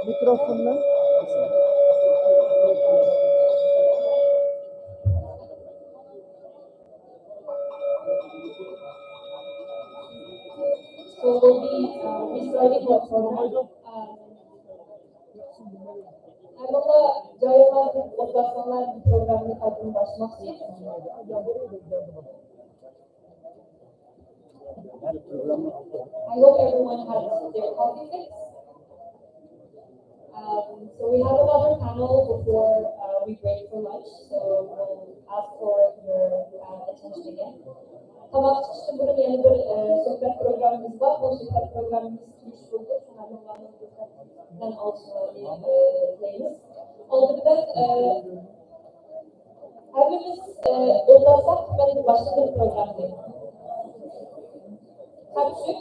Mikrofondan. So we started the program. Anadolu Cayman Motivasyonel Programı'nın adını başlamak için. I hope everyone has their coffee fix. So we have another panel before we break for lunch, so we'll ask for your attention again. Tamam, çıkışta bunun yanı bir sohbet programımız var. Bu sohbet programımız üç buldu. Then also players. Olmadan hepimiz odlasak ben başka bir programdayım. Kaçık.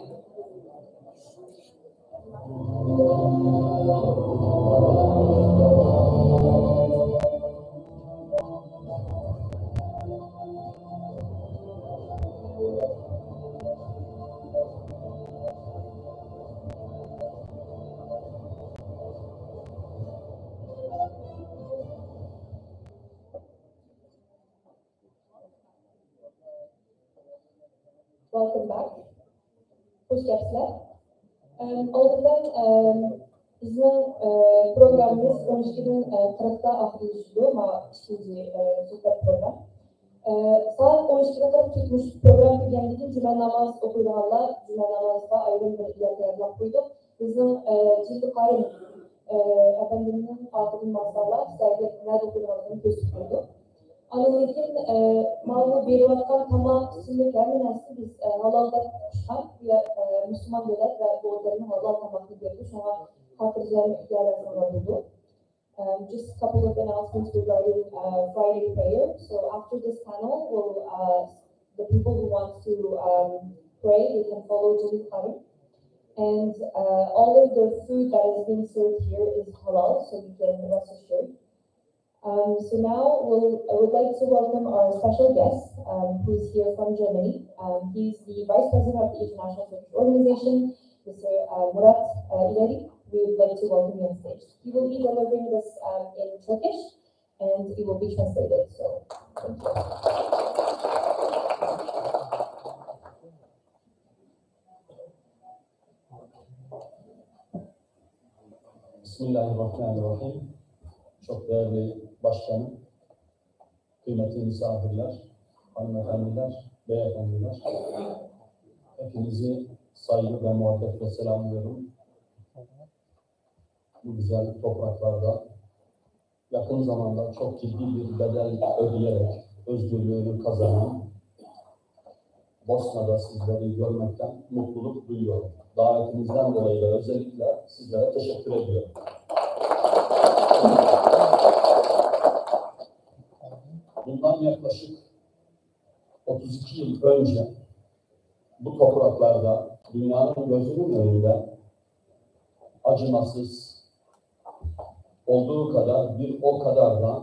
Welcome back. Hoş geldiniz. Olmadan Bizim programımız 12'den açılışlı ama ikinci süper program. Saat 12'de kadar tutmuş program geldiğinde cuma namaz okuyanlar, cuma namazda ayrım bir yerler koydu. Bizim cildi karın efendimizin akıbın masallar, sergi nerede okuyanlarını gösteriyordu. Anadolu'nun malı bir vakit tamam kısmını gelmesi biz halalda kuşan Müslüman devlet ve doğrularının halal tamaklı gördü. Sonra hatırlayacağım yerler buldu. Just a couple of announcements regarding Friday prayer. So after this panel, the people who want to pray, they can follow Jalil Karim. And all of the food that is being served here is halal, so you can rest assured. So now I would like to welcome our special guest, who's here from Germany. He's the Vice President of the International Turkish Organization, Mr. Murat İleri. We would like to welcome you on stage. He will be delivering this in Turkish, and it will be translated. So, thank you. Bismillahirrahmanirrahim. Çok değerli başkanım, kıymetli misafirler, hanımefendiler, beyefendiler, hepinizi saygı ve muhabbetle selamlıyorum. Bu güzel topraklarda yakın zamanda çok ciddi bir bedel ödeyerek özgürlüğünü kazanan Bosna'da sizleri görmekten mutluluk duyuyorum. Davetinizden dolayı da özellikle sizlere teşekkür ediyorum. Bundan yaklaşık 32 yıl önce bu topraklarda dünyanın gözünün önünde acımasız olduğu kadar bir o kadar da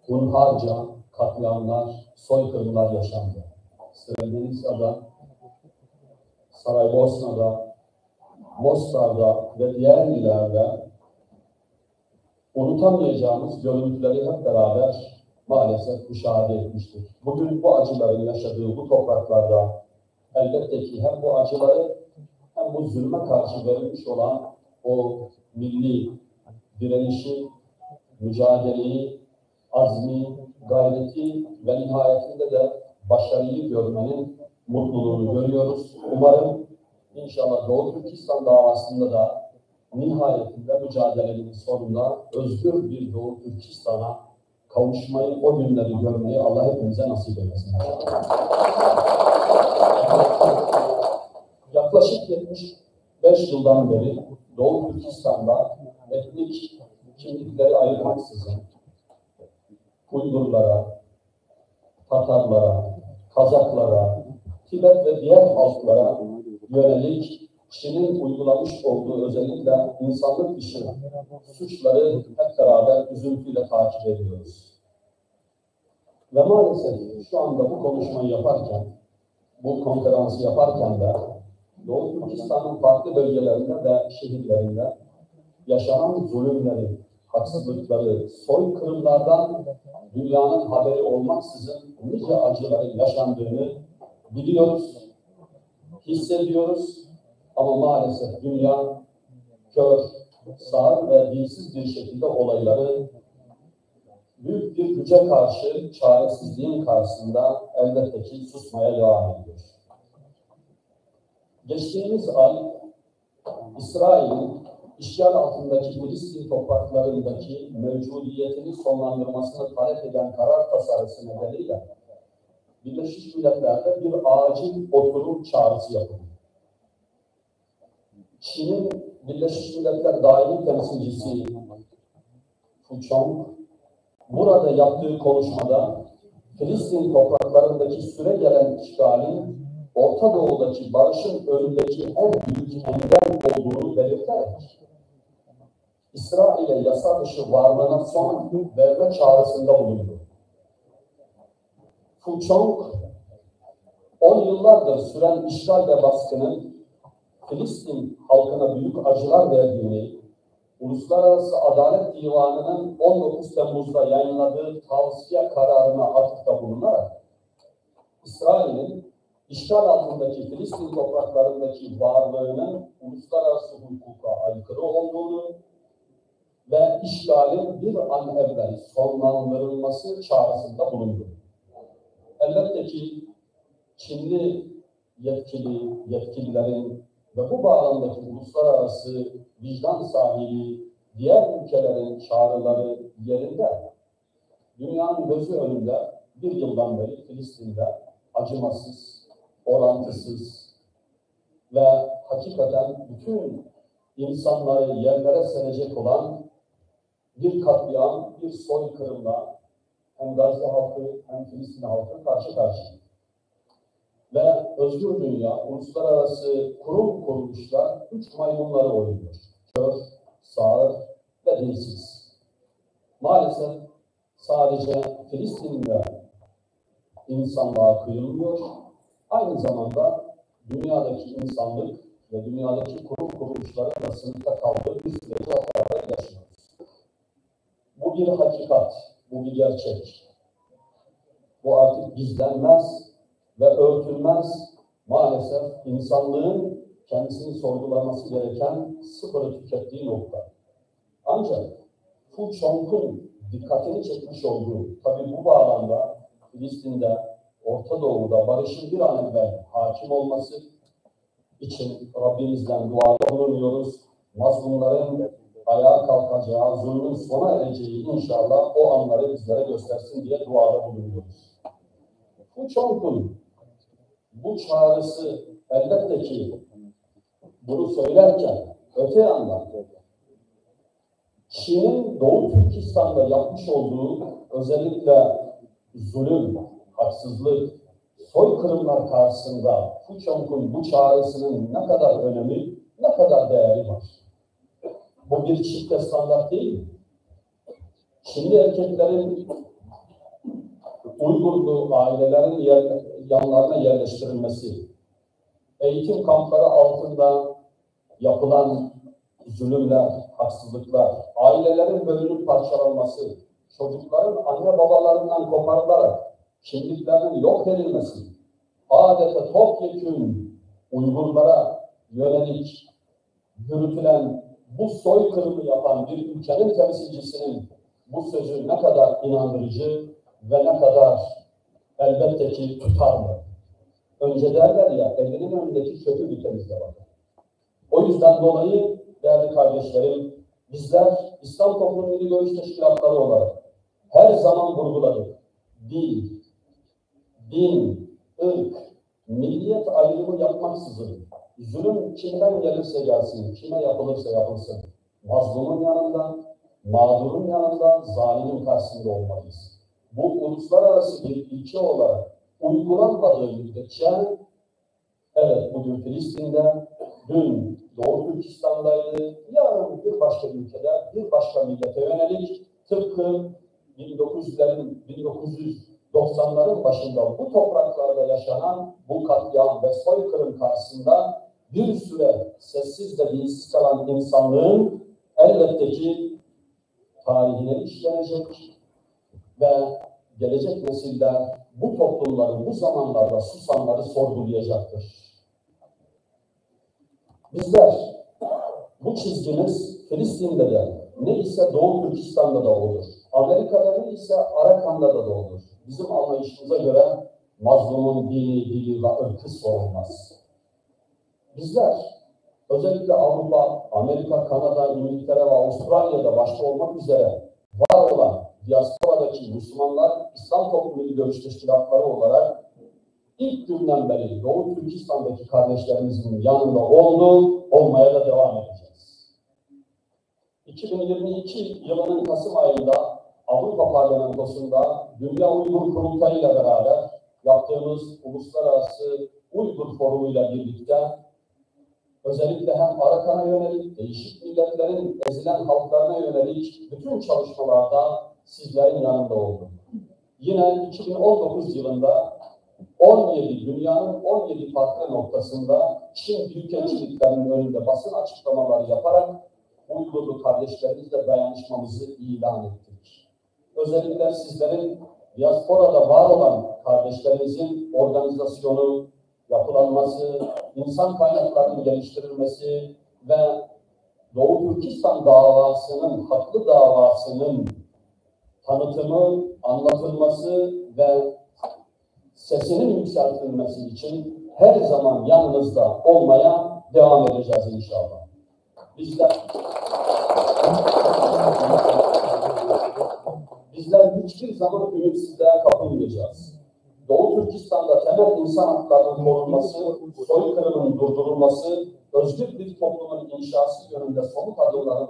hunharca katliamlar, soykırımlar yaşandı. Srebrenica'da, Saraybosna'da, Mostar'da ve diğer illerde unutamayacağımız görüntüleri hep beraber maalesef müşahede etmiştik. Bugün bu acıların yaşadığı bu topraklarda elbette ki hem bu acıları hem bu zulme karşı verilmiş olan o milli direnişi, mücadeleyi, azmi, gayreti ve nihayetinde de başarıyı görmenin mutluluğunu görüyoruz. Umarım inşallah Doğu Türkistan davasında da nihayetinde mücadelenin sonunda özgür bir Doğu Türkistan'a kavuşmayı, o günleri görmeyi Allah hepimize nasip eylesin. Yaklaşık 75 yıldan beri Doğu Türkistan'da etnik kimlikleri ayırmaksızın Uygurlara, Tatarlara, Kazaklara, Tibet ve diğer halklara yönelik Çin'in uygulamış olduğu özellikle insanlık dışı suçları hep beraber üzüntüyle takip ediyoruz. Ve maalesef şu anda bu konuşmayı yaparken, bu konferansı yaparken de Doğu Türkistan'ın farklı bölgelerinde ve şehirlerinde yaşanan zulümleri, haksızlıkları, soykırımlardan dünyanın haberi olmaksızın nice acıların yaşandığını biliyoruz, hissediyoruz. Ama maalesef dünya kör, sağır ve dilsiz bir şekilde olayları büyük bir güce karşı, çaresizliğin karşısında elbette ki susmaya devam ediyor. Geçtiğimiz ay İsrail'in işgal altındaki Filistin topraklarındaki mevcudiyetini sonlandırmasını talep eden karar tasarısı nedeniyle Birleşmiş Milletler'de bir acil oturum çağrısı yapıldı. Çin'in Birleşmiş Milletler Daimi Temsilcisi Fu Chong burada yaptığı konuşmada Filistin topraklarındaki süregelen işgalin Orta Doğu'daki barışın önündeki en büyük engel olduğunu belirterek İsrail'e yasa dışı varlığına son verme çağrısında bulundu. Fu Chong 10 yıllardır süren işgal ve baskının Filistin halkına büyük acılar verdiğini, Uluslararası Adalet Divanı'nın 19 Temmuz'da yayınladığı tavsiye kararına atıfta bulunarak İsrail'in işgal altındaki Filistin topraklarındaki varlığının uluslararası hukuka aykırı olduğunu ve işgalin bir an evvel sonlandırılması çağrısında bulundu. Elbette ki Çinli yetkililerin ve bu bağlamdaki uluslararası vicdan sahibi diğer ülkelerin çağrıları yerinde. Dünyanın gözü önünde bir yıldan beri Filistin'de acımasız, orantısız ve hakikaten bütün insanları yerlere serecek olan bir katliam, bir soykırımla hem Gazze halkı hem Filistin halkı karşı karşıya. Ve özgür dünya, uluslararası kuruluşlar üç maymunları oynuyor. Kör, sağır ve dilsiz. Maalesef sadece Filistin'de insanlığa kıyılmıyor. Aynı zamanda dünyadaki insanlık ve dünyadaki kuruluşların da sınıfta kaldığı bir süreci hatta yaşıyoruz. Bu bir hakikat, bu bir gerçek. Bu artık gizlenmez ve örtülmez. Maalesef insanlığın kendisini sorgulaması gereken sıfırı tükettiği nokta. Ancak Fu Chong'un dikkatini çekmiş olduğu, tabii bu bağlamda Filistin'de, Orta Doğu'da barışın bir an evvel hakim olması için Rabbimizden duada bulunuyoruz. Mazlumların ayağa kalkacağı, zulmün sona ereceği inşallah o anları bizlere göstersin diye duada bulunuyoruz. Fu Chong'un bu çağrısı elbette ki bunu söylerken öte yandan Çin'in Doğu Türkistan'da yapmış olduğu özellikle zulüm, haksızlık, soykırımlar karşısında Fu Chong'un bu çağrısının ne kadar önemi, ne kadar değeri var. Bu bir çifte standart değil mi? Çinli erkeklerin Uygurlu ailelerin yanlarına yerleştirilmesi, eğitim kampları altında yapılan zulümler, haksızlıklar, ailelerin bölünüp parçalanması, çocukların anne babalarından koparılarak kimliklerinin yok edilmesi, adeta topyekün Uygurlara yönelik yürütülen bu soykırımı yapan bir ülkenin temsilcisinin bu sözü ne kadar inandırıcı ve ne kadar elbette ki tutar mı? Önce derler ya, elinin önündeki kökü bir temizle bakın. O yüzden dolayı değerli kardeşlerim, bizler İslam Toplum Milli Görüş Teşkilatları olarak her zaman vurguladık. Din, ırk, milliyet ayrımı yapmaksızın, zulüm kimden gelirse gelsin, kime yapılırsa yapılsın, mazlumun yanında, mağdurun yanında, zalimin karşısında olmalıyız. Bu uluslararası bir ilke olarak uygulanmadığı müddetçe, evet bugün Filistin'de, dün Doğu Türkistan'daydı, yarın bir başka ülkede, bir başka millete yönelik tıpkı 1990'ların başında bu topraklarda yaşanan bu katliam ve soykırım karşısında bir süre sessiz ve dilsiz kalan insanlığın elbette ki tarihine işlenecek ve gelecek nesiller bu toplumları, bu zamanlarda susanları sorgulayacaktır. Bizler, bu çizgimiz Filistin'de de, ne ise Doğu Türkistan'da da olur. Amerika'da ne ise Arakan'da da olur. Bizim anlayışımıza göre mazlumun dini, dili ve ırkı sorulmaz. Bizler, özellikle Avrupa, Amerika, Kanada, İngiltere ve Avustralya'da başta olmak üzere var olan diasporadaki Müslümanlar, İslam Toplum Milli Görüş Teşkilatları olarak ilk günden beri Doğu Türkistan'daki kardeşlerimizin yanında olmaya da devam edeceğiz. 2022 yılının Kasım ayında Avrupa Parlamentosu'nda Dünya Uygur Kurultayı ile beraber yaptığımız Uluslararası Uygur Forumu ile birlikte özellikle hem Arakan'a yönelik, değişik milletlerin ezilen halklarına yönelik bütün çalışmalarda sizlerin yanında oldum. Yine 2019 yılında dünyanın 17 farklı noktasında Çin büyükelçiliklerinin önünde basın açıklamaları yaparak Uygurlu kardeşlerimizle dayanışmamızı ilan ettik. Özellikle sizlerin diasporada var olan kardeşlerimizin organizasyonu yapılanması, insan kaynaklarının geliştirilmesi ve Doğu Türkistan davasının, haklı davasının tanıtımı, anlatılması ve sesinin yükseltilmesi için her zaman yanınızda olmaya devam edeceğiz inşallah. Bizler hiçbir zaman ümitsizliğe kapılmayacağız. Doğu Türkistan'da temel insan haklarının korunması, soykırımın durdurulması, özgür bir toplumun inşası yönünde somut adımların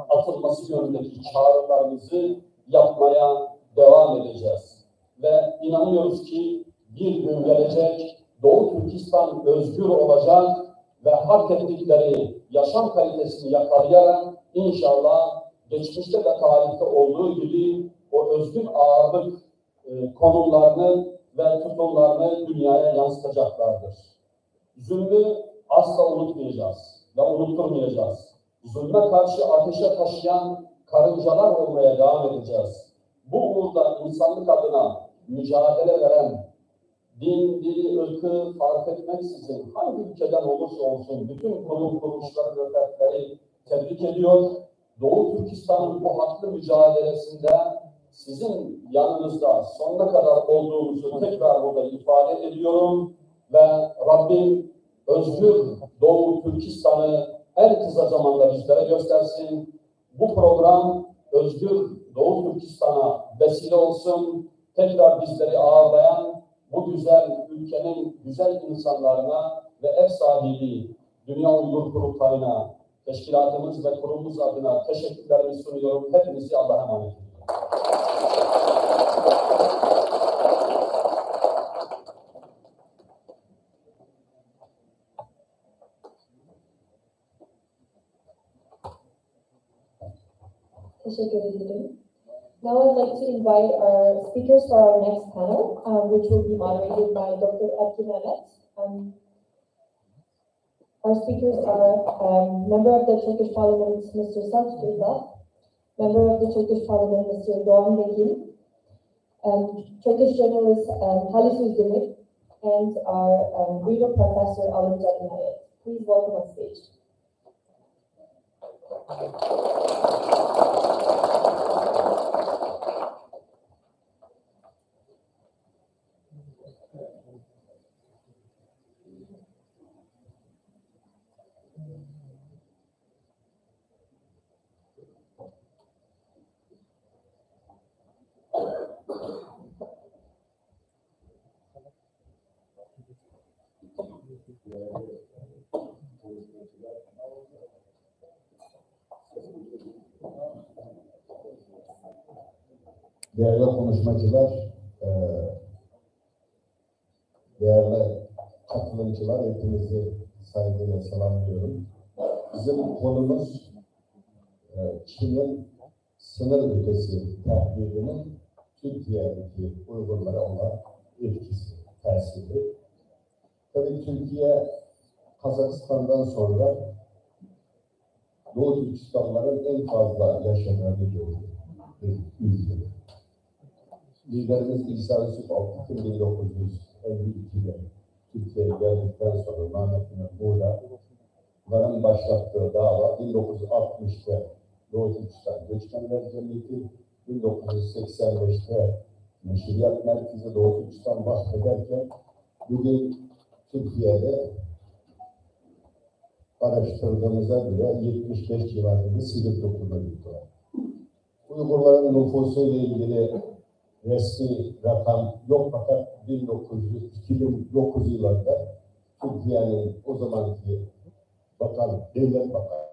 atılması yönündeki çağrılarımızı yapmaya devam edeceğiz. Ve inanıyoruz ki bir gün gelecek, Doğu Türkistan özgür olacak ve hak ettikleri yaşam kalitesini yakalayarak inşallah geçmişte ve tarihte olduğu gibi o özgür ağırlık konumlarını ve tutumlarını dünyaya yansıtacaklardır. Zulmü asla unutmayacağız ve unutturmayacağız. Zulme karşı ateşe taşıyan karıncalar olmaya devam edeceğiz. Bu uğurda insanlık adına mücadele veren, din, dili, ırkı fark etmeksizin hangi ülkeden olursa olsun bütün kurum kuruluşları ve fertleri tebrik ediyor. Doğu Türkistan'ın bu haklı mücadelesinde sizin yanınızda sonuna kadar olduğumuzu tekrar burada ifade ediyorum ve Rabbim özgür Doğu Türkistan'ı en kısa zamanda bizlere göstersin. Bu program özgür Doğu Türkistan'a vesile olsun. Tekrar bizleri ağırlayan bu güzel ülkenin güzel insanlarına ve ev sahibi Dünya Uygur Kurultayı'na, teşkilatımız ve kurumumuz adına teşekkürlerimi sunuyorum. Hepinizi Allah'a emanet ediyorum. Teşekkür ederim. Now I'd like to invite our speakers for our next panel, which will be moderated by Dr. Abdul Mehmet. Our speakers are Member of the Turkish Parliament, Mr. Selçuk Özdağ, Member of the Turkish Parliament, Mr. Doğan Bekir, Turkish journalist Halis Özdemir, and our Reader Professor Alın Canınayet. Please welcome on stage. Değerli konuşmacılar, değerli katılımcılar, hepinizi saygıyla selamlıyorum. Bizim konumuz Çin'in sınır ötesi tahribinin Türkiye'deki Uygurlara olan etkisi, tesiri. Tabii Türkiye, Kazakistan'dan sonra Doğu Türkistanların en fazla yaşadığı bir ülke. Liderimiz İsa Yusuf Altınok 1952'de Türkiye'ye geldikten sonra Mehmet Muğla'ların başlattığı dava 1960'da Doğu Türkistan Göçmenler Cemiyeti, 1985'te Meşriyat Merkezi Doğu Türkistan bahsederken bugün Türkiye'de araştırdığımıza göre 75 civarında sivil toplum örgütü var. Uygurların nüfusu ile ilgili resmi rakam yok fakat 2009 yılında Türkiye'nin o zamanki devlet bakanı